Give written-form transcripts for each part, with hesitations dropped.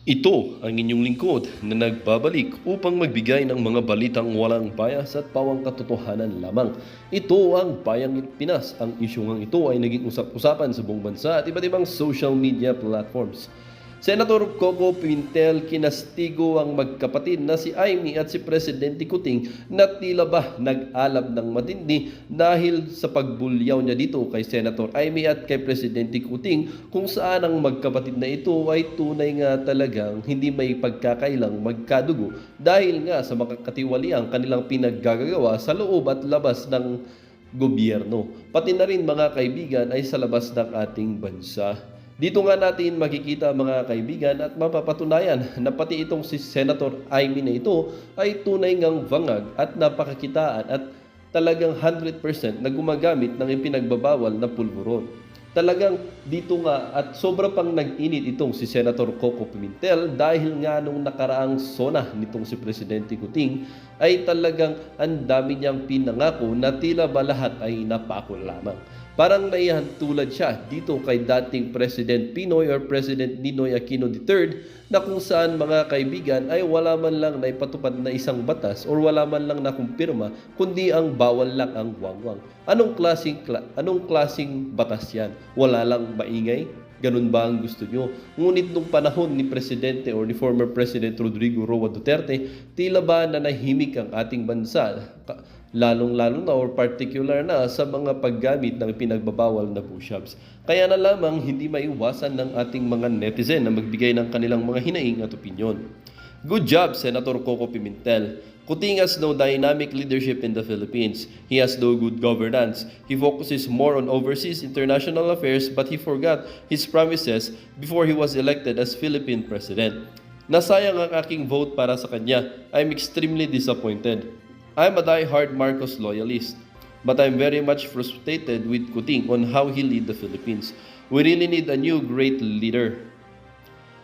Ito ang inyong lingkod na nagbabalik upang magbigay ng mga balitang walang bias at pawang katotohanan lamang. Ito ang Bayang Pinas. Ang isyong ito ay naging usap-usapan sa buong bansa at iba't ibang social media platforms. Senator Coco Pimentel kinastigo ang magkapatid na si Imee at si Presidente Kuting na tila ba nag-alab ng matindi dahil sa pagbulyaw niya dito kay Senator Imee at kay Presidente Kuting, kung saan ang magkapatid na ito ay tunay nga talagang hindi may pagkakailang magkadugo dahil nga sa makakatiwaliang kanilang pinaggagawa sa loob at labas ng gobyerno. Pati na rin mga kaibigan ay sa labas ng ating bansa. Dito nga natin makikita mga kaibigan at mapapatunayan na pati itong si Senator Imee na ito ay tunay ngang vangag at napakakitaan at talagang 100% na gumagamit ng ipinagbabawal na pulburon. Talagang dito nga at sobra pang nag-init itong si Senator Coco Pimentel dahil nga nung nakaraang SONA nitong si Presidente Kuting ay talagang ang dami niyang pinangako na tila ba lahat ay napako lamang. Parang naihantulad siya dito kay dating President Pinoy or President Ninoy Aquino III na kung saan mga kaibigan ay wala man lang na ipatupad na isang batas or wala man lang na kumpirma kundi ang bawal lang ang wangwang. Anong klaseng batas yan? Wala lang maingay? Ganun ba ang gusto nyo? Ngunit nung panahon ni Presidente or ni former President Rodrigo Roa Duterte, tila ba nanahimik ang ating bansa? Lalong-lalo na or particular na sa mga paggamit ng pinagbabawal na push-ups. Kaya na lamang hindi maiwasan ng ating mga netizen na magbigay ng kanilang mga hinaing at opinyon. Good job, Senator Coco Pimentel. Kuting has no dynamic leadership in the Philippines. He has no good governance. He focuses more on overseas international affairs but he forgot his promises before he was elected as Philippine President. Nasayang ang aking vote para sa kanya. I'm extremely disappointed. I'm a die-hard Marcos loyalist, but I'm very much frustrated with Kuting on how he lead the Philippines. We really need a new great leader.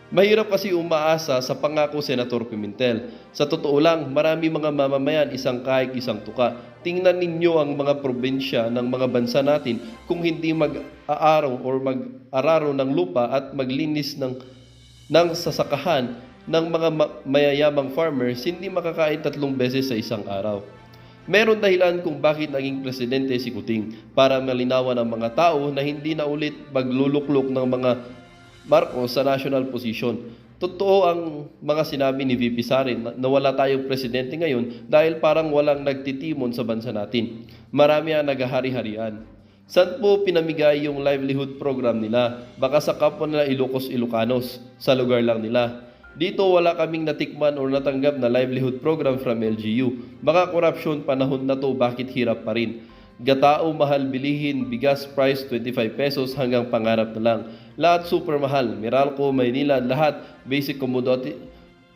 Mahirap kasi umaasa sa pangako Senator Pimentel. Sa totoo lang, marami mga mamamayan isang kahig isang tuka. Tingnan ninyo ang mga probinsya ng mga bansa natin kung hindi mag-aaraw or mag-araro ng lupa at maglinis ng sasakahan ng mga mayayamang farmers, hindi makakain 3 beses sa isang araw. Meron dahilan kung bakit naging presidente si Kuting para malinawan ang mga tao na hindi na ulit magluluklok ng mga Marcos sa national position. Totoo ang mga sinabi ni VP Sarin na wala tayong presidente ngayon dahil parang walang nagtitimon sa bansa natin. Marami ang naghahari-harian. Saan po pinamigay yung livelihood program nila? Baka sa kapwa nila Ilocos-Ilocanos, sa lugar lang nila. Dito wala kaming natikman o natanggap na livelihood program from LGU. Baka korupsyon panahon na to, bakit hirap pa rin? Gatao mahal bilihin, bigas price 25 pesos hanggang pangarap na lang. Lahat super mahal. Meralco, Maynila, lahat basic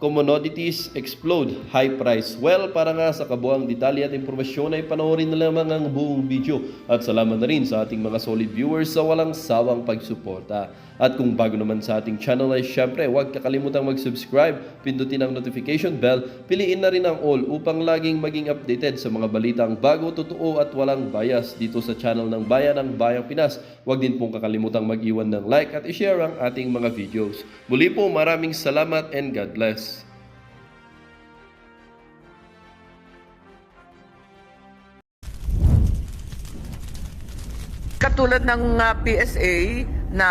commodities explode, high price. Well, para nga sa kabuang detalye at impormasyon ay panoorin na lamang ang buong video. At salamat na rin sa ating mga solid viewers sa walang sawang pagsuporta. At kung bago naman sa ating channel ay syempre huwag kakalimutan mag-subscribe, pindutin ang notification bell, piliin na rin ang all upang laging maging updated sa mga balitang bago, totoo at walang bias dito sa channel ng Bayan ng Bayang Pinas. Huwag din pong kakalimutang mag-iwan ng like at i-share ang ating mga videos. Muli po, maraming salamat and God bless. Katulad ng PSA na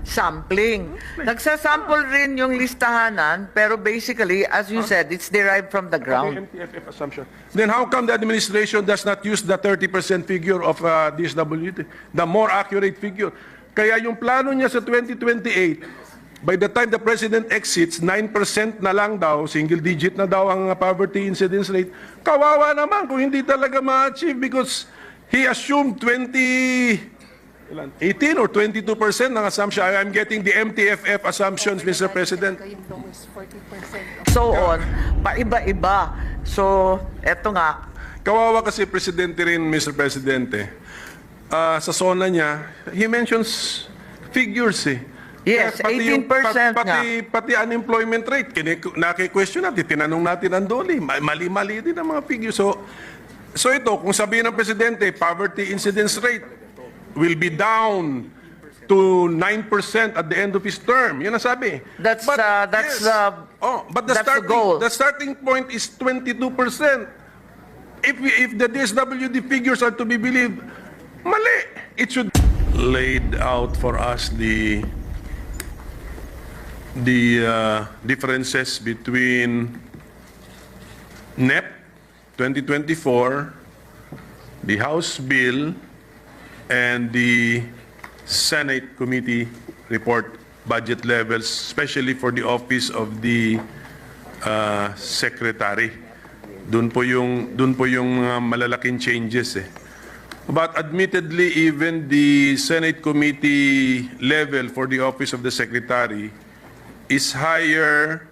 sampling. Nagsasample rin yung listahanan, pero basically, as you said, it's derived from the ground. MTFF assumption. Then how come the administration does not use the 30% figure of DSWD, the more accurate figure? Kaya yung plano niya sa 2028, by the time the President exits, 9% na lang daw, single digit na daw ang poverty incidence rate. Kawawa naman kung hindi talaga ma-achieve because he assumed 18 or 22% ng assumption. I'm getting the MTFF assumptions, Mr. President. So on, paiba-iba. So, eto nga. Kawawa kasi presidente rin, Mr. Presidente. Sa SONA niya, he mentions figures eh. Yes, 18% nga. Pati unemployment rate, naki-question natin, tinanong natin ang doli. Mali-mali din ang mga figures. So ito, kung sabihin ng presidente, poverty incidence rate will be down to to 9% at the end of his term. Yun ang sabi. That's But the that's the goal. starting point is 22%. If the DSWD figures are to be believed, mali. It should laid out for us the differences between NEP 2024, the House bill, and the Senate committee report budget levels, especially for the office of the secretary. Doon po yung malalaking changes eh. But admittedly, even the Senate committee level for the office of the secretary is higher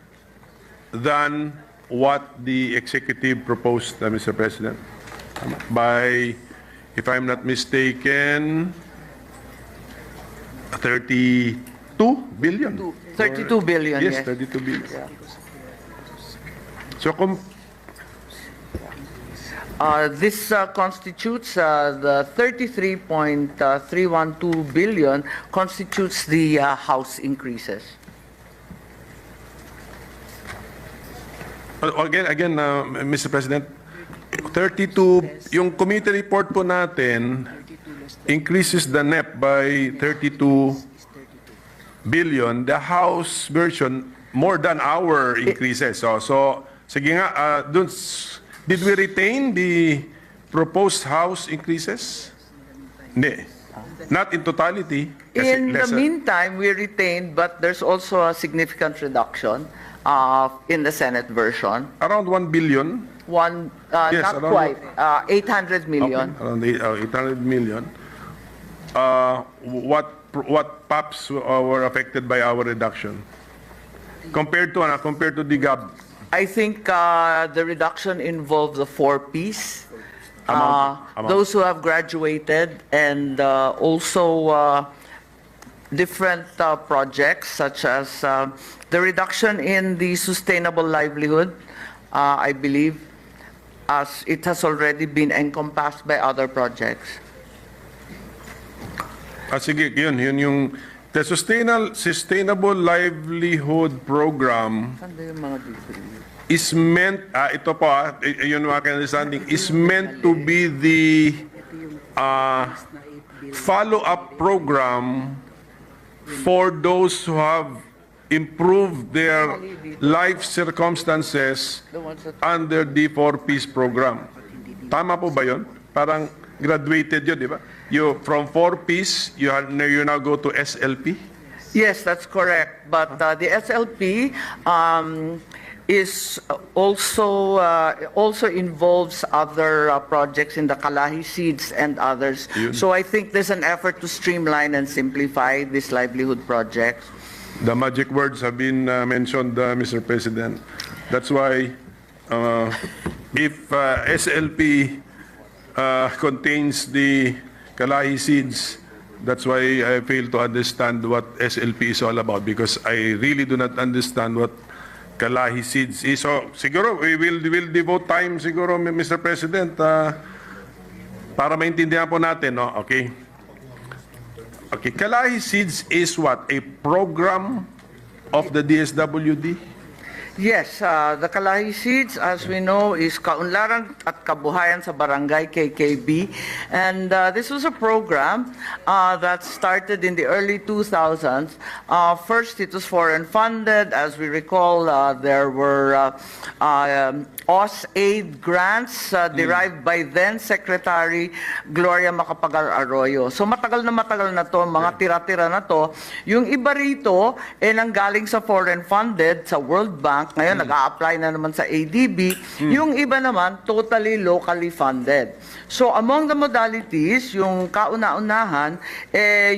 than what the executive proposed, Mr. President, by, if I'm not mistaken, 32 billion. 32 billion, Yes, yes. 32 billion. Yeah. So, This constitutes the 33.312 billion constitutes the House increases. again, Mr. President, 32, yung committee report po natin increases the NEP by 32 billion. The House version, more than our increases. So sige nga, did we retain the proposed House increases? Hindi. Not in totality. Kasi In the lesser. meantime, we retained, but there's also a significant reduction in the Senate version. Around 1 billion. Yes, Not around quite, 800 million. Okay, around 800 million. What PAPs were affected by our reduction? Compared to the GAB? I think the reduction involved the 4Ps, Amount. those who have graduated, and also different projects such as the reduction in the sustainable livelihood, I believe, as it has already been encompassed by other projects. Sige, yun yung the sustainable livelihood program is meant, ito po, yun ang aking understanding, is meant to be the follow-up program for those who have improved their life circumstances under the 4Ps program. Tama po ba yun? Parang graduated yun, di ba? From 4Ps, you now go to SLP? Yes, that's correct. But the SLP is also involves other projects in the Kalahi Seeds and others. Yun. So I think there's an effort to streamline and simplify this livelihood project. The magic words have been mentioned, Mr. President. That's why if SLP contains the Kalahi Seeds, that's why I fail to understand what SLP is all about, because I really do not understand what Kalahi Seeds is. So siguro we will devote time siguro, Mr. President, para maintindihan po natin, no? Okay. Okay, Kalahi Seeds is what? A program of the DSWD? Yes, the Kalahi Seeds, as we know, is Kaunlaran at Kabuhayan sa Barangay KKB. And this was a program that started in the early 2000s. First, it was foreign funded. As we recall, there were OSAID grants derived by then Secretary Gloria Macapagal Arroyo. So matagal na to, mga tira-tira na to. Yung iba rito, nanggaling sa foreign funded, sa World Bank, ngayon nag-a-apply na naman sa ADB. Yung iba naman, totally locally funded. So among the modalities, yung kauna-unahan,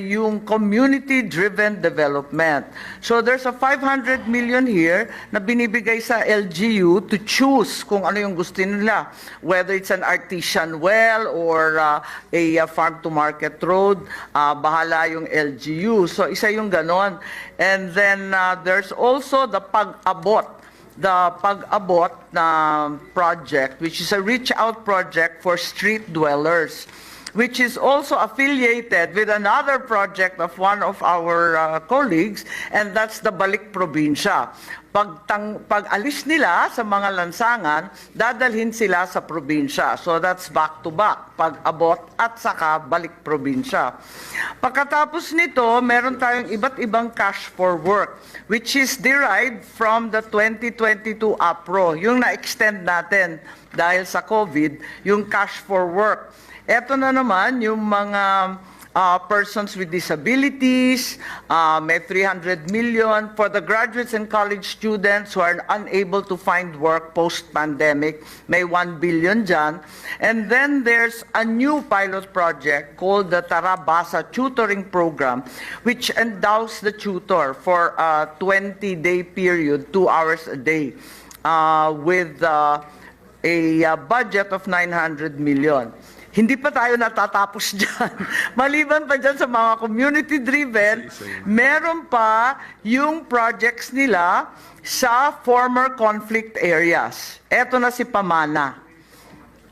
yung community-driven development. So there's a 500 million here na binibigay sa LGU to choose kung ano yung gusto nila. Whether it's an artisan well or a farm-to-market road, bahala yung LGU. So isa yung ganon. And then there's also the pag-abot na project, which is a reach-out project for street dwellers. which is also affiliated with another project of one of our colleagues, and that's the Balik Probinsya. Pag alis nila sa mga lansangan, dadalhin sila sa probinsya. So that's back to back, pag-abot at saka balik probinsya. Pagkatapos nito, meron tayong iba't ibang cash for work, which is derived from the 2022 APRO, yung na-extend natin dahil sa COVID, yung cash for work. Ito na naman yung mga persons with disabilities, may 300 million for the graduates and college students who are unable to find work post-pandemic, may 1 billion dyan. And then there's a new pilot project called the Tarabasa Tutoring Program, which endows the tutor for a 20-day period, 2 hours a day, with a budget of 900 million. Hindi pa tayo natatapos dyan. Maliban pa dyan sa mga community-driven, meron pa yung projects nila sa former conflict areas. Eto na si Pamana.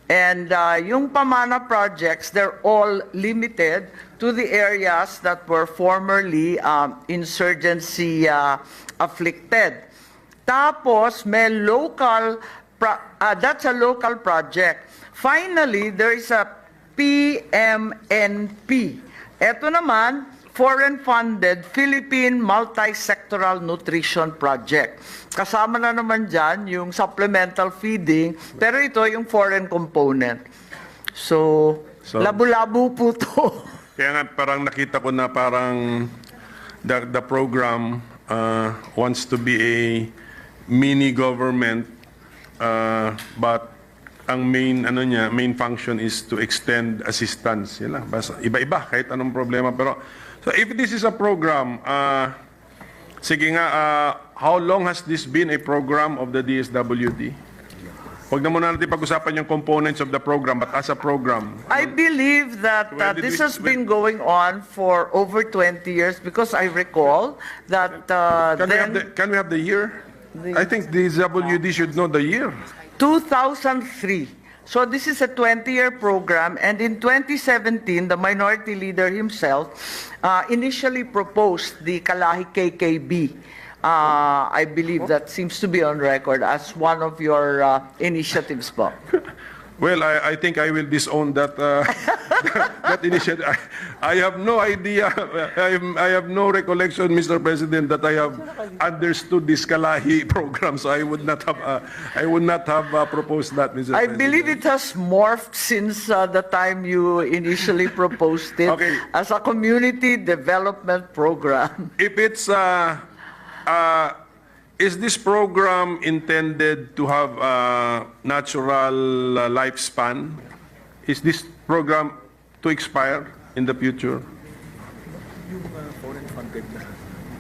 And yung Pamana projects, they're all limited to the areas that were formerly insurgency afflicted. Tapos, may local, that's a local project. Finally, there is a PMNP. Ito naman, foreign-funded Philippine Multi-Sectoral Nutrition Project. Kasama na naman dyan yung supplemental feeding, pero ito yung foreign component. So labo-labo po to. Kaya nga parang nakita ko na parang the program wants to be a mini government, but ang main function is to extend assistance. Yan lang. Basta iba-iba kahit anong problema. Pero so if this is a program, sige nga, how long has this been a program of the DSWD? Huwag na muna natin pag-usapan yung components of the program, but as a program. I believe that this has been going on for over 20 years because I recall that Can we have the year? I think DSWD should know the year. 2003. So this is a 20-year program, and in 2017, the minority leader himself initially proposed the Kalahi KKB. I believe that seems to be on record as one of your initiatives po. Well, I think I will disown that that initiative. I have no idea. I have no recollection, Mr. President, that I have understood this Kalahi program. So I would not have proposed that, Mr. I President. believe it has morphed since the time you initially proposed it Okay. as a community development program. If it's is this program intended to have a natural lifespan? Is this program to expire in the future? Yung foreign funded na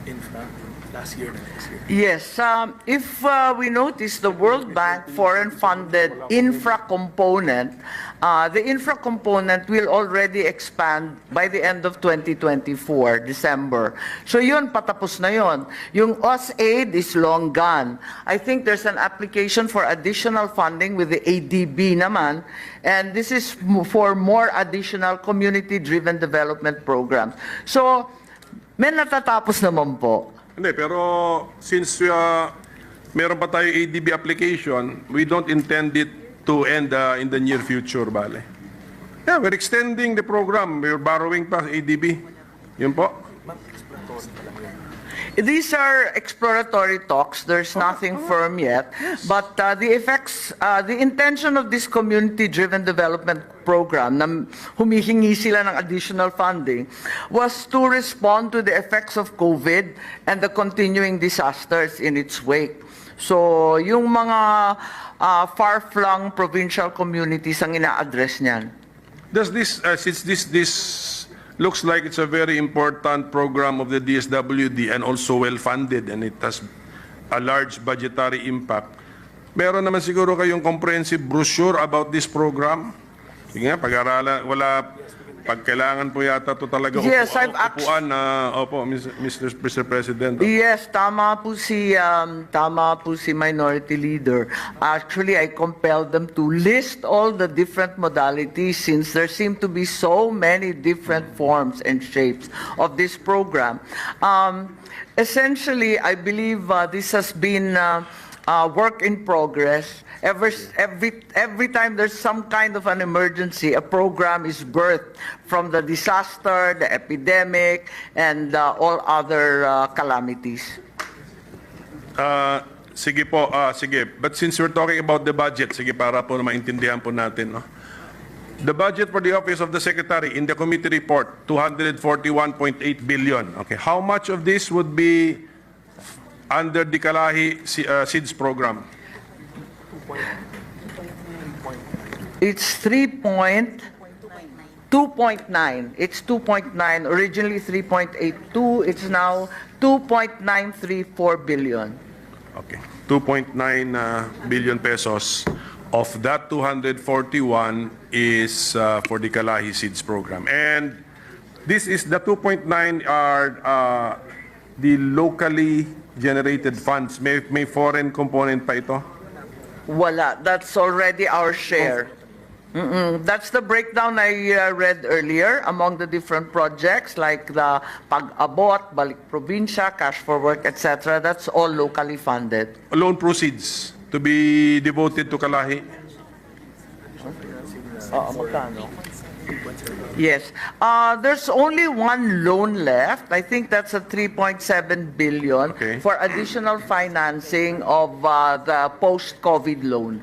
infra last year na next year. Yes, if we notice the World Bank foreign-funded infra component, the infra component will already expand by the end of 2024, December. So yun, patapos na yun. Yung OSAID is long gone. I think there's an application for additional funding with the ADB naman, and this is for more additional community-driven development programs. So, may natatapos naman po. Hindi, pero since meron pa tayo ADB application, we don't intend it to end in the near future, bale. Yeah, we're extending the program. We're borrowing pa ADB. Yun po. These are exploratory talks. There's nothing firm yet. But the intention of this community-driven development program, na humihingi sila ng additional funding, was to respond to the effects of COVID and the continuing disasters in its wake. So, yung mga far-flung provincial communities ang ina-address niyan. Does this, since this looks like it's a very important program of the DSWD and also well-funded and it has a large budgetary impact, meron naman siguro kayong comprehensive brochure about this program? Sige nga, pag-aralan, Pag kailangan po yata ito talaga Yes, I've upuan na, opo, Mr. President. Yes, tama po si Minority Leader. Actually, I compelled them to list all the different modalities since there seem to be so many different forms and shapes of this program. Essentially, I believe this has been work in progress. Every time there's some kind of an emergency, a program is birthed from the disaster, the epidemic, and all other calamities. Sige po, sige. But since we're talking about the budget, sige, para po na maintindihan po natin, no? The budget for the Office of the Secretary in the committee report, 241.8 billion. Okay, how much of this would be under the Kalahi SIDS program? It's 2.9. It's 2.9. Originally 3.82. It's now 2.934 billion. Okay, 2.9 billion pesos. Of that, 241 is for the Kalahi SIDS program. And this is the 2.9 are the locally generated funds. May foreign component pa ito? Wala. That's already our share. That's the breakdown I read earlier among the different projects like the Pag-abot, Balik Probinsya, Cash for Work, etc. That's all locally funded. Loan proceeds to be devoted to Kalahi? Magkano? Yes. There's only one loan left. I think that's a 3.7 billion Okay. for additional financing of the post-COVID loan.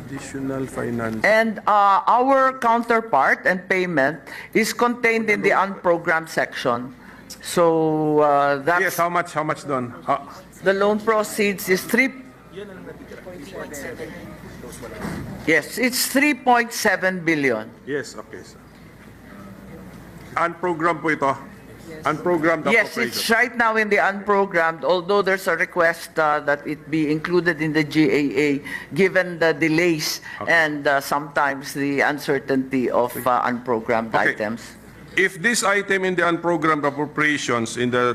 Additional finance. And our counterpart and payment is contained in the unprogrammed section. So that's Yes, how much doon? the loan proceeds is Yes, it's 3.7 billion. Yes, okay, sir. Unprogrammed po ito? Unprogrammed Yes, appropriation. it's right now in the unprogrammed, although there's a request that it be included in the GAA, given the delays and sometimes the uncertainty of unprogrammed Okay. items. If this item in the unprogrammed appropriations to the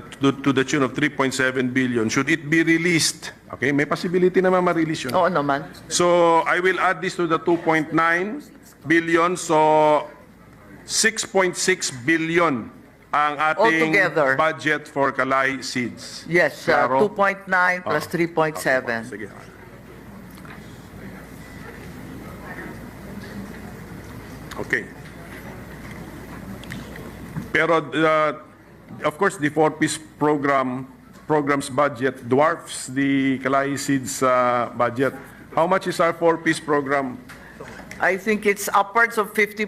tune of 3.7 billion, should it be released? Okay, may possibility naman ma-release yun. Oo naman. So, I will add this to the 2.9 billion. So, 6.6 billion ang ating Altogether. budget for Kalahi SIDS. Yes, Klaro? 2.9 plus 3.7. Sige. Okay. Pero, of course, the four-piece program's budget dwarfs the Kalahi SIDS budget. How much is our four-piece program? I think it's upwards of 50%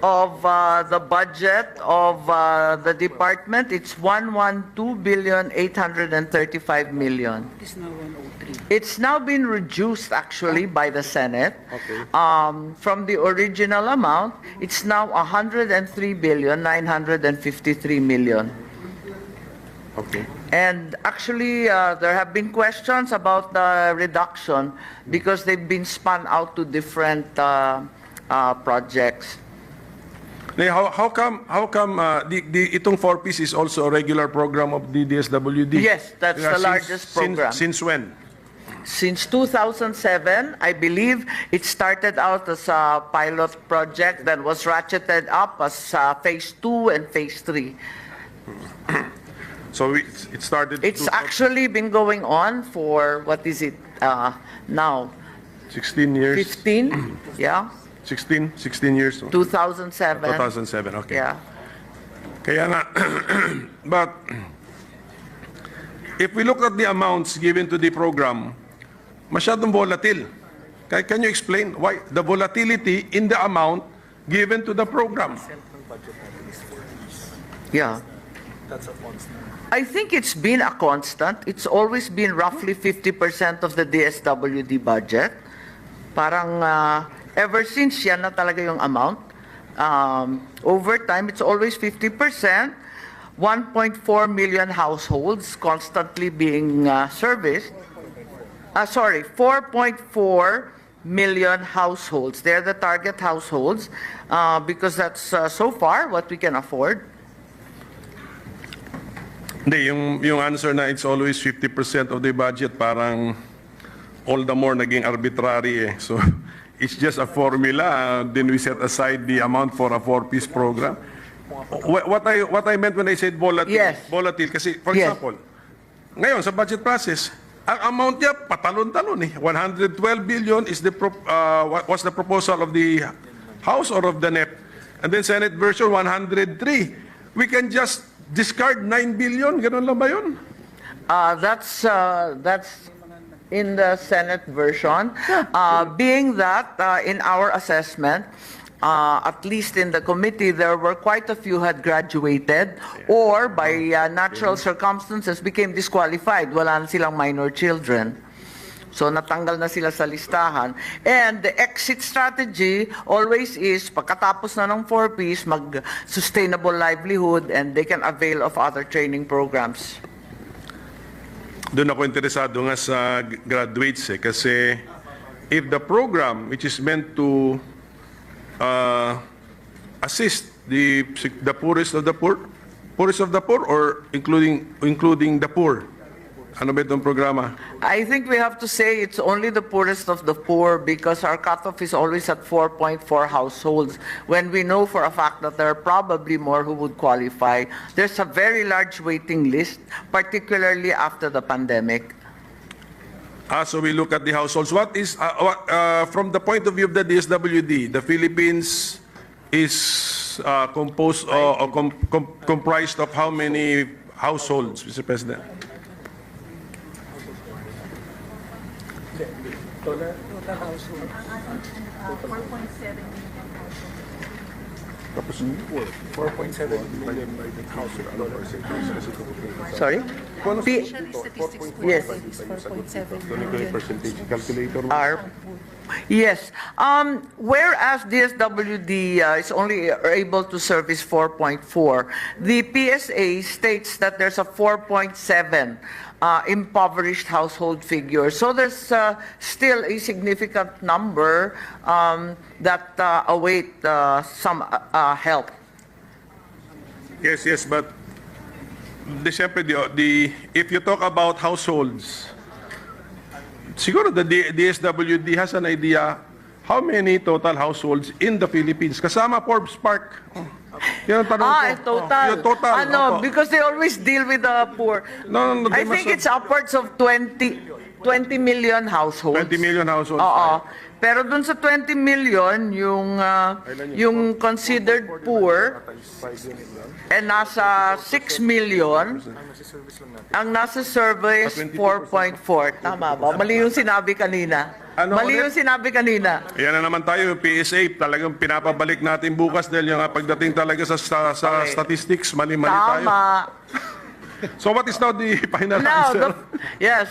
of the budget of the department. It's 112,835 million. It's now been reduced actually by the Senate. From the original amount, it's now 103,953 million. Okay. And actually, there have been questions about the reduction because they've been spun out to different projects. Now, how come itong four-piece is also a regular program of the DSWD? Yes, that's the largest program. Since when? Since 2007, I believe it started out as a pilot project that was ratcheted up as phase 2 and phase 3. So it started. It's actually been going on for, what is it now? 16 years. 15? Yeah. 16 years. 2007. 2007. Okay. Yeah. Kaya nga, but if we look at the amounts given to the program, masyadong volatile. Can you explain why the volatility in the amount given to the program? Yeah. That's a constant. I think it's been a constant. It's always been roughly 50% of the DSWD budget. Parang ever since yan na talaga yung amount. Over time, it's always 50%. 1.4 million households constantly being serviced. 4.4 million households. They're the target households because that's so far what we can afford. Hindi, yung answer na it's always 50% of the budget, parang all the more naging arbitrary eh. So, it's just a formula, then we set aside the amount for a 4-piece program. What I meant when I said volatile, Yes. volatile kasi, for Yes. example, ngayon sa budget process, ang amount niya patalon-talon eh. 112 billion is was the proposal of the House or of the NEP. And then Senate version 103. We can just discard 9 billion, ganun lang ba yun? That's in the Senate version. Being that in our assessment, at least in the committee, there were quite a few had graduated or by natural circumstances became disqualified. Wala na silang minor children. So natanggal na sila sa listahan. And the exit strategy always is, pagkatapos na ng 4-piece, mag-sustainable livelihood and they can avail of other training programs. Doon ako interesado nga sa graduates eh, kasi if the program which is meant to assist the poorest of the poor or including the poor, ano ba itong programa? I think we have to say it's only the poorest of the poor because our cutoff is always at 4.4 households when we know for a fact that there are probably more who would qualify. There's a very large waiting list, particularly after the pandemic. So we look at the households. What is, from the point of view of the DSWD, the Philippines is composed or comprised of how many households, Mr. President? Total household. 4.7 million households. Sorry? Statistics Yes. is 4.7 million. Yes. Whereas DSWD is only able to service 4.4, the PSA states that there's a 4.7 impoverished household figure. So there's still a significant number that await some help. Yes, but siyempre, if you talk about households, siguro the DSWD has an idea how many total households in the Philippines, kasama Forbes Park. Yan ang tanong ko. Total. Yung total. Opo. Because they always deal with the poor. No, I think it's upwards of 20 million households. 20 million households. Oo. Pero dun sa 20 million, yung considered poor, nasa 6 million, ang nasa survey is 4.4. Tama ba? Mali yung sinabi kanina. Mali yung sinabi kanina. Yan na naman tayo, yung PSA, talagang pinapabalik natin bukas dahil yung pagdating talaga sa statistics, mali-mali tayo. Tama. So what is now the final Now, answer? yes,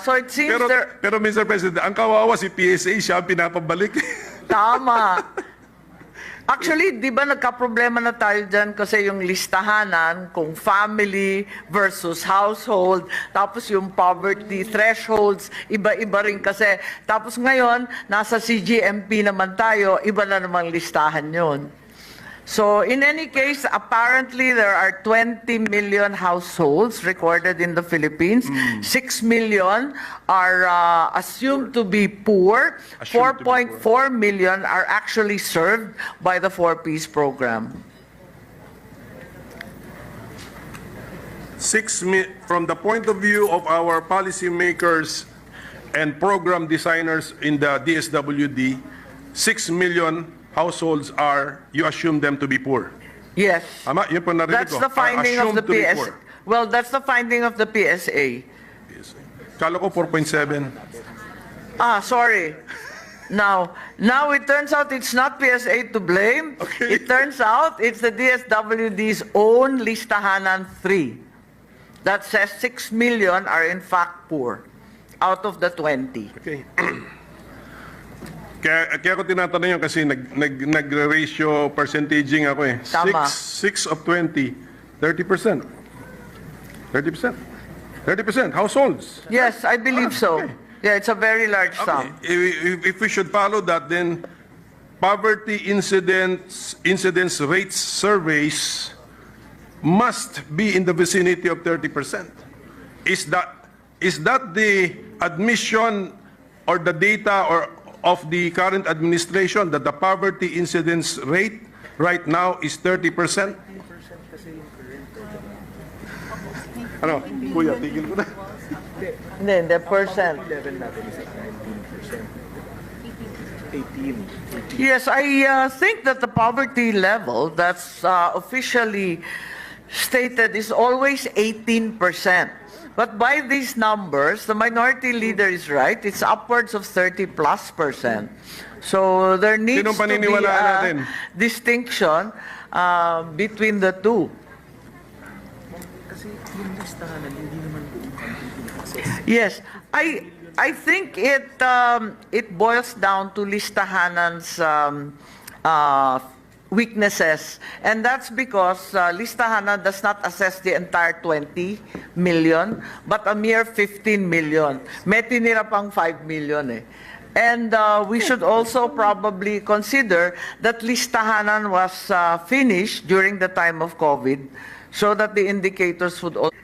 so it seems Pero Mr. President, ang kawawa si PSA, siya ang pinapabalik. Tama. Actually, di ba nagka-problema na tayo dyan kasi yung listahanan kung family versus household, tapos yung poverty thresholds, iba-iba rin kasi. Tapos ngayon, nasa CGMP naman tayo, iba na namang listahan yon. So in any case, apparently there are 20 million households recorded in the Philippines. 6 million are assumed to be poor. 4.4 million are actually served by the 4-piece program. From the point of view of our policymakers and program designers in the DSWD, 6 million households you assume them to be poor. Yes. Tama? Yun po narinig That's ko. the finding of Assumed the to be PSA. poor. Well, that's the finding of the PSA. Kala ko 4.7. Sorry. Now it turns out it's not PSA to blame. Okay. It turns out it's the DSWD's own listahanan 3 that says 6 million are in fact poor out of the 20. Okay. Kaya ako tinatanong yun kasi nag-ratio percentaging ako eh. Tama. 6 of 20, 30%. 30% households. Yes, I believe so. Okay. Yeah, it's a very large sum. If we should follow that, then poverty incidence rates surveys must be in the vicinity of 30%. Is that the admission or the data of the current administration that the poverty incidence rate right now is 30%? Ano? Kuya, tigil ko na. Hindi, the percent. Level natin is at 19%. 18. Yes, I think that the poverty level that's officially stated is always 18%. But by these numbers, the minority leader is right. It's upwards of 30+%. So there needs Sinong to be paniniwalaan a natin? distinction between the two. Kasi yung listahan hindi naman buong country ina-assess. Yes, I think it boils down to listahanan's weaknesses, and that's because listahanan does not assess the entire 20 million, but a mere 15 million. May tinira pang 5 million eh. And we should also probably consider that listahanan was finished during the time of COVID, so that the indicators would also...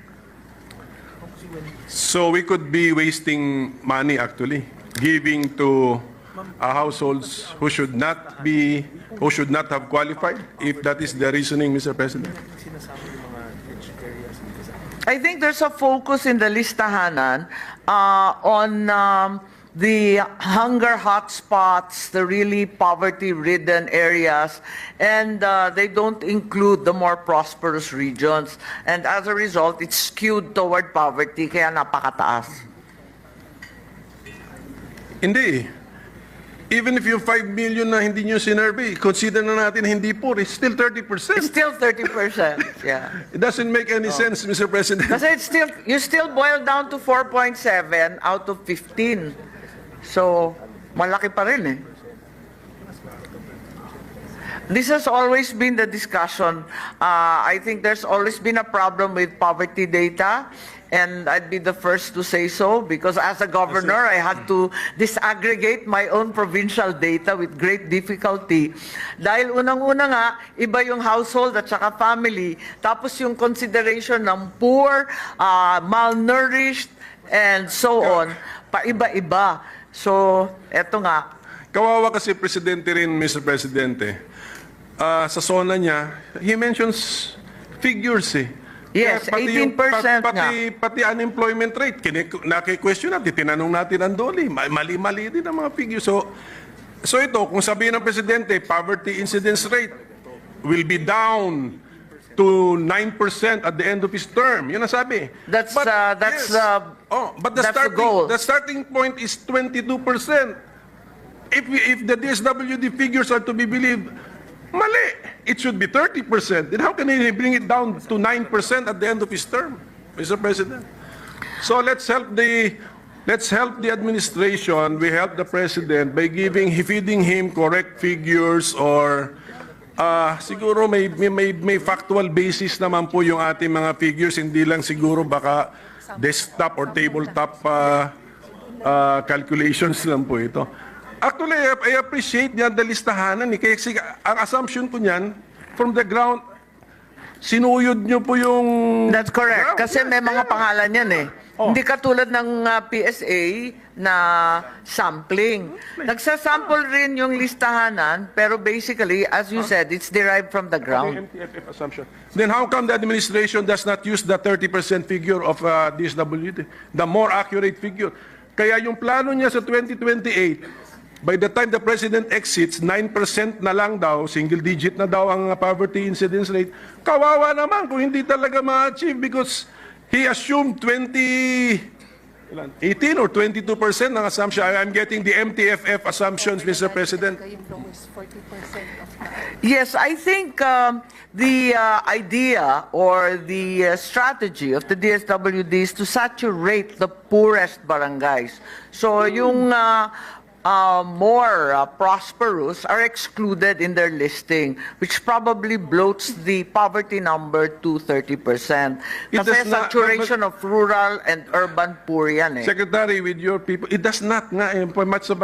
So we could be wasting money actually, giving to households who should not have qualified, if that is the reasoning, Mr. President. I think there's a focus in the listahanan on the hunger hotspots, the really poverty-ridden areas, and they don't include the more prosperous regions. And as a result, it's skewed toward poverty, kaya napakataas. Hindi. Even if yung 5 million na hindi nyo sinurvey, consider na natin hindi poor, it's still 30%. It's still 30%, yeah. It doesn't make any sense, Mr. President. Kasi you still boil down to 4.7 out of 15. So, malaki pa rin eh. This has always been the discussion. I think there's always been a problem with poverty data, and I'd be the first to say so, because as a governor, I had to disaggregate my own provincial data with great difficulty. Dahil unang-una nga, iba yung household at saka family, tapos yung consideration ng poor, malnourished, and so on, pa-iba-iba. So, eto nga. Kawawa kasi presidente rin, Mr. Presidente. Sa SONA niya, he mentions figures eh. Yes, Pati 18% nga. Pati unemployment rate, naki-question natin, tinanong natin ang DOLE, mali-mali din ang mga figures. So ito, kung sabihin ng Presidente, poverty incidence rate will be down to 9% at the end of his term. Yun ang sabi. But that's the goal. The starting point is 22%. If the DSWD figures are to be believed, mali. It should be 30%. Then how can he bring it down to 9% at the end of his term, Mr. President? So let's help the administration. We help the President by feeding him correct figures, or siguro may factual basis naman po yung ating mga figures, hindi lang siguro baka desktop or tabletop calculations lang po ito. Actually, I appreciate niya the listahanan. Kasi ang assumption ko niyan, from the ground, sinuyod niyo po yung... That's correct. ground. Kasi may mga pangalan yan eh. Hindi katulad ng PSA na sampling. Nagsasample rin yung listahanan, pero basically, as you said, it's derived from the ground. MTFF assumption. Then how come the administration does not use the 30% figure of DSWD, the more accurate figure? Kaya yung plano niya sa 2028, by the time the President exits, 9% na lang daw, single digit na daw ang poverty incidence rate. Kawawa naman kung hindi talaga ma-achieve, because he assumed 18 or 22% ng assumption. I'm getting the MTFF assumptions, Mr. President. Yes, I think the idea or the strategy of the DSWD is to saturate the poorest barangays. So yung more prosperous are excluded in their listing, which probably bloats the poverty number to 30%. It Kasi does not- saturation of rural and urban poor yan eh. Secretary, with your people, it does not nga eh.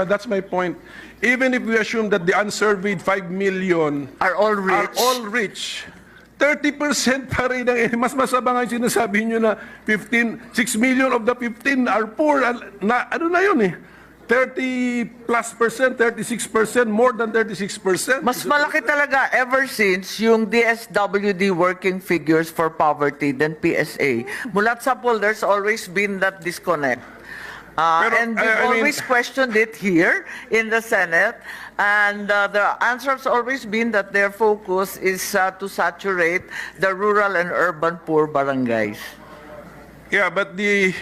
That's my point. Even if we assume that the unsurveyed 5 million Are all are rich. all rich, 30% pa rin ang, mas masama nga yung sinasabi nyo na 6 million of the 15 are poor. Ano na yun eh? 30+%, 36%, more than 36%. Mas malaki talaga ever since yung DSWD working figures for poverty than PSA. Mulat sa poll, there's always been that disconnect. Pero, And we've I mean- always questioned it here in the Senate. And the answer has always been that their focus is to saturate the rural and urban poor barangays. Yeah, but the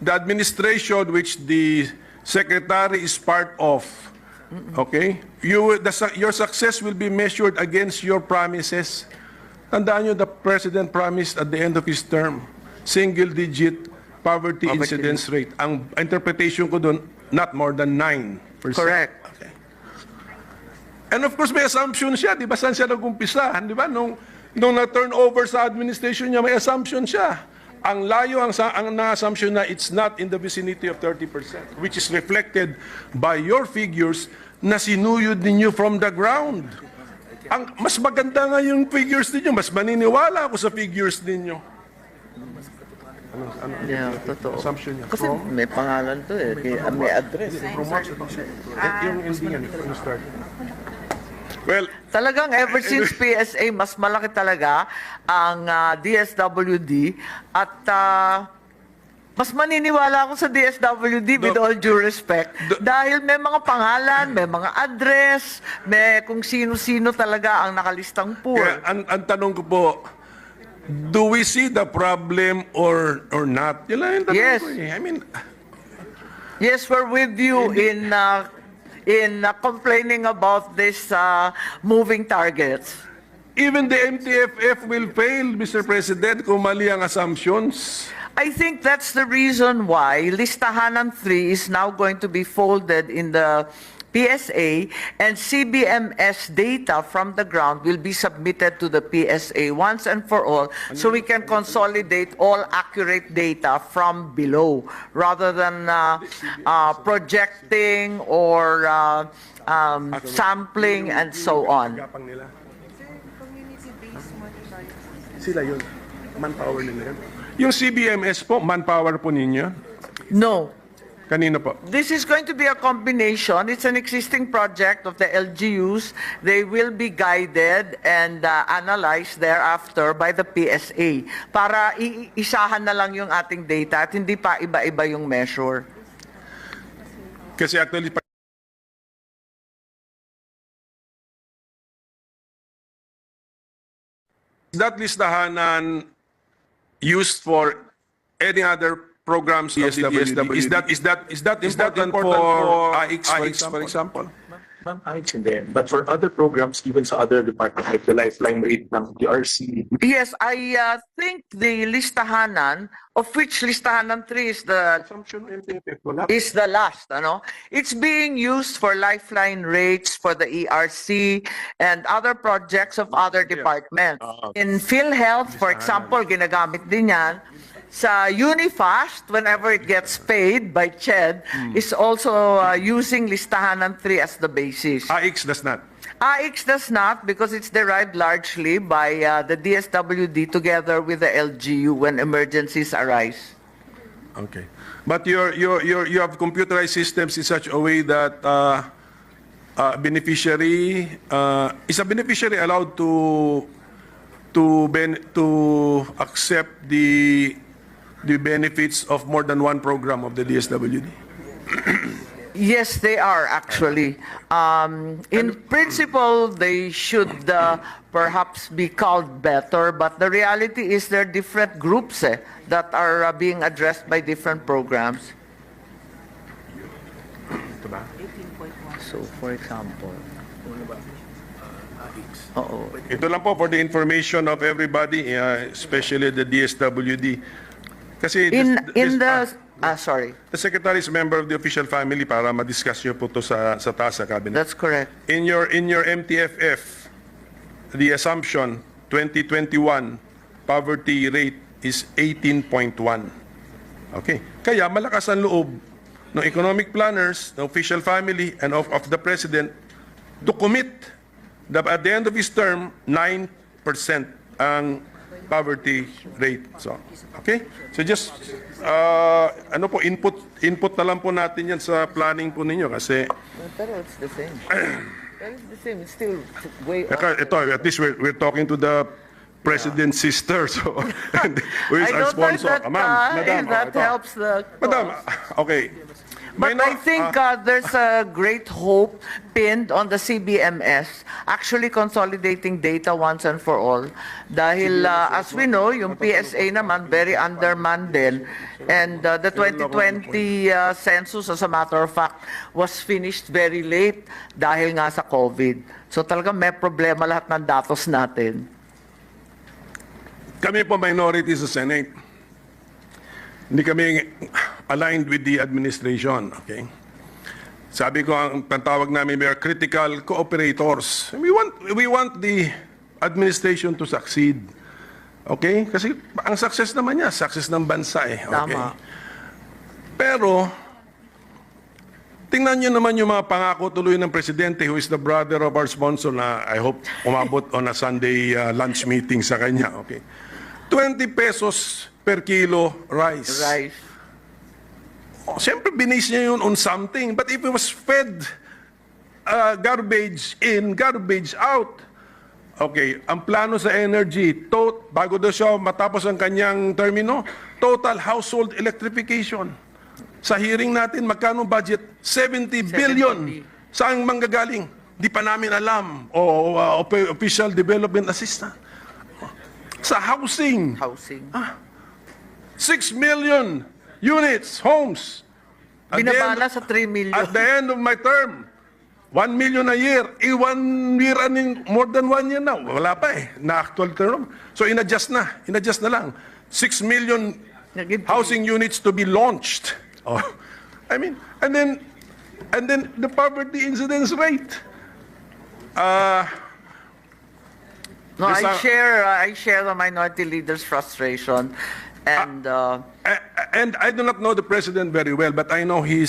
administration which the secretary is part of, okay, your success will be measured against your promises. Tandaan nyo, the president promised at the end of his term, single-digit poverty incidence rate. Ang interpretation ko doon, not more than 9%. Correct. Okay. And of course, may assumption siya. Di ba saan siya nag-umpisa? Di ba? Nung na-turnover sa administration niya, may assumption siya. Ang layo, ang na-assumption na it's not in the vicinity of 30%, which is reflected by your figures na sinuyod ninyo from the ground. Mas maganda nga yung figures ninyo. Mas maniniwala ako sa figures ninyo. Yeah, totoo. Assumption niya. Kasi may pangalan to eh, may address. Yung Indian, yung start. Well, Talagang ever since PSA, mas malaki talaga ang DSWD at mas maniniwala ako sa DSWD with all due respect dahil may mga pangalan, may mga address, may kung sino-sino talaga ang nakalistang poor. kaya ang tanong ko po, do we see the problem or not? Yun lang yung tanong Yes. ko eh. I mean, Yes, we're with you in complaining about this moving targets. even the MTFF will fail, Mr. President, kung mali ang assumptions. I think that's the reason why Listahanan 3 is now going to be folded in the PSA and CBMS data from the ground will be submitted to the PSA once and for all so we can consolidate all accurate data from below rather than projecting or sampling and so on. Gapang nila. Sila yun. Manpower nila yun. Yung CBMS po, manpower po ninyo? No. Kanino po? This is going to be a combination. It's an existing project of the LGUs. They will be guided and analyzed thereafter by the PSA para isahan na lang yung ating data at hindi pa iba-iba yung measure. Kasi actually, that listahanan used for any other programs of the DSWD? Is that important for AX, for example? Ma'am, ayos hindi. But for other programs, even sa other departments, like the lifeline rate ng DRC, Yes, I think the listahanan, of which listahanan 3 is the last, ano? It's being used for lifeline rates for the ERC and other projects of other departments. In PhilHealth, for example, ginagamit din yan. Sa Unifast, whenever it gets paid by CHED, is also using listahanan 3 as the basis. AX does not. AX does not because it's derived largely by the DSWD together with the LGU when emergencies arise. Okay. But you have computerized systems in such a way that beneficiary is a beneficiary allowed to accept the benefits of more than one program of the DSWD? Yes, they are actually. In principle, they should perhaps be called better, but the reality is there are different groups that are being addressed by different programs. So, for example, Ito lang po for the information of everybody, especially the DSWD. Kasi Sorry. The Secretary is a member of the official family para ma-discuss nyo po to sa taas sa cabinet. That's correct. In your MTFF, the assumption 2021 poverty rate is 18.1. Okay. Kaya malakas ang loob ng economic planners, ng official family, and of the President to commit that at the end of his term, 9% ang poverty rate. So, okay? So just, input na lang po natin yan sa planning po ninyo kasi Pero it's the same. Pero it's the same. It's still way off. ito, at least we're talking to the President's sister, so who is I our don't know sponsor. if that helps the Madam, okay. But I think there's a great hope pinned on the CBMS actually consolidating data once and for all. Dahil as we know, yung PSA naman very undermanned din. And the 2020 census, as a matter of fact, was finished very late dahil nga sa COVID. So talagang may problema lahat ng datos natin. Kami po minority sa Senate. Hindi kami aligned with the administration, okay? Sabi ko, ang tawag namin, we are critical cooperators. We want the administration to succeed. Okay? Kasi ang success naman niya, success ng bansa eh. Okay? Tama. Pero, tingnan niyo naman yung mga pangako tuloy ng Presidente who is the brother of our sponsor na I hope umabot on a Sunday lunch meeting sa kanya. Okay? 20 pesos per kilo rice. Rice. Siyempre, binase niya yun on something. But if it was fed garbage in, garbage out, okay, ang plano sa energy, bago daw siya matapos ang kanyang termino, total household electrification. Sa hearing natin, magkano budget? 70 billion. Saan manggagaling? Di pa namin alam. Official Development Assistant. Sa housing. 6 million units, homes. Binabala sa 3 million. At the end of my term, 1 million a year. 1 year and more than 1 year now. Wala pa eh, na actual term. So in-adjust na lang. 6 million housing units to be launched. Oh, I mean, and then the poverty incidence rate. No, I share the minority leader's frustration, and I do not know the president very well, but I know he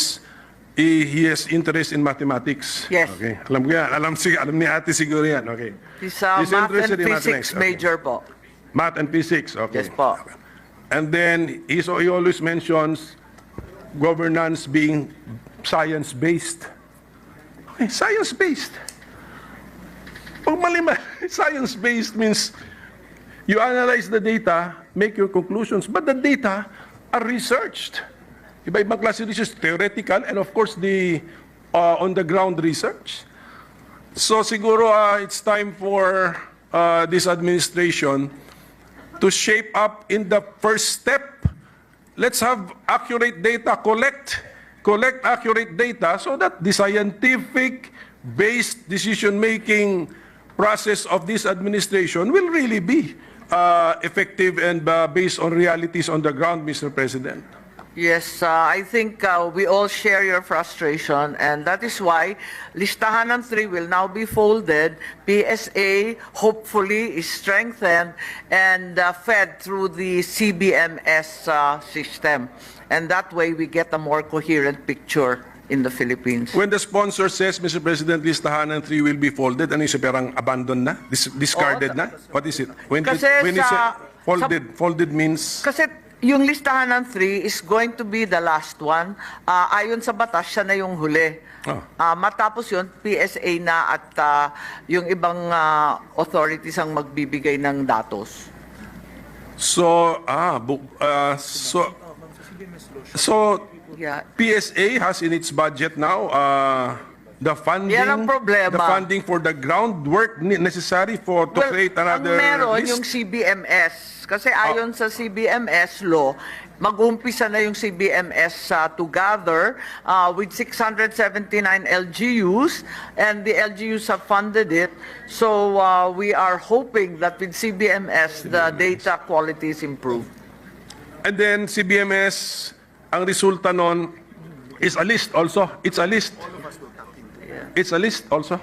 has interest in mathematics. Yes. Okay. Alam ko yan. Alam ni ate siguro yan. Okay. he's math interested and in physics mathematics. Okay. major po. Math and physics. Okay. Yes po. And then he always mentions governance being science-based. Okay, science-based. Pag malima, science-based means you analyze the data, make your conclusions, but the data are researched. Iba-ibang klase research, theoretical, and of course the on-the-ground research. So siguro it's time for this administration to shape up in the first step. Let's have accurate data, collect accurate data so that the scientific-based decision-making process of this administration will really be effective and based on realities on the ground, Mr. President. Yes, I think we all share your frustration, and that is why Listahan ng 3 will now be folded. PSA hopefully is strengthened and fed through the CBMS system. And that way we get a more coherent picture in the Philippines. When the sponsor says, Mr. President, Listahan ng 3 will be folded, ano yung parang abandoned na? Discarded na? What is it? When Kasi is it folded means? Kasi yung listahan ng 3 is going to be the last one. Ayon sa batas, siya na yung huli. Matapos yun, PSA na at yung ibang authorities ang magbibigay ng datos. So, Yeah. PSA has in its budget now the funding, Yan ang problema. the funding for the groundwork necessary to create another ang meron list. yung CBMS. Kasi ayon sa CBMS law, mag-umpisa na yung CBMS to gather with 679 LGUs, and the LGUs have funded it. So we are hoping that with CBMS, the data quality is improved. And then CBMS ang resulta nun is a list also. It's a list. It's a list also.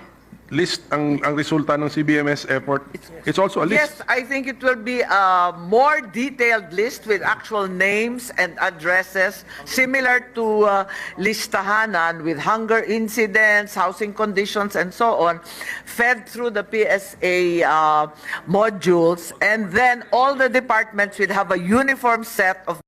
List ang resulta ng CBMS effort. It's also a list. Yes, I think it will be a more detailed list with actual names and addresses, similar to listahanan with hunger incidents, housing conditions, and so on, fed through the PSA modules, and then all the departments will have a uniform set of